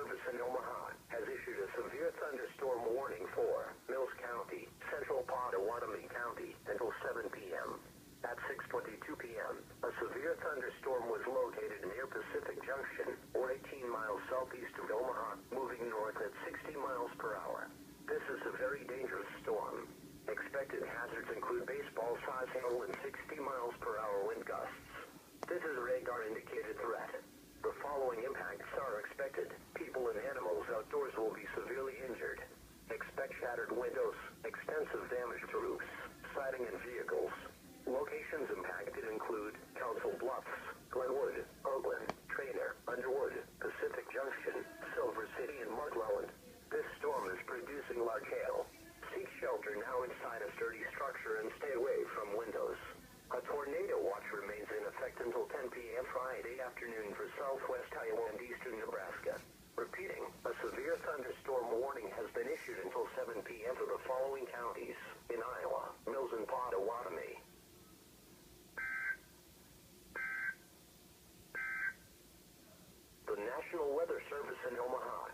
Service in Omaha has issued a severe thunderstorm warning for Mills County, Central Pottawatomie County until 7 p.m. At 6:22 p.m., a severe thunderstorm was located near Pacific Junction, or 18 miles southeast of Omaha, moving north at 60 miles per hour. This is a very dangerous storm. Expected hazards include baseball-sized hail and 60 miles per hour wind gusts. This is a radar-indicated threat. The following impacts are expected. People and animals outdoors will be severely injured. Expect shattered windows, extensive damage to roofs, siding and vehicles. Locations impacted include Council Bluffs, Glenwood, Oakland, Trainer, Underwood, Pacific Junction, Silver City, and McClelland. This storm is producing large hail. Seek shelter now inside a sturdy structure and stay away from windows. A tornado watch remains in effect until 10 p.m. Friday afternoon for southwest Iowa and eastern Nebraska. Repeating, a severe thunderstorm warning has been issued until 7 p.m. for the following counties in Iowa: Mills and Pottawatomie. The National Weather Service in Omaha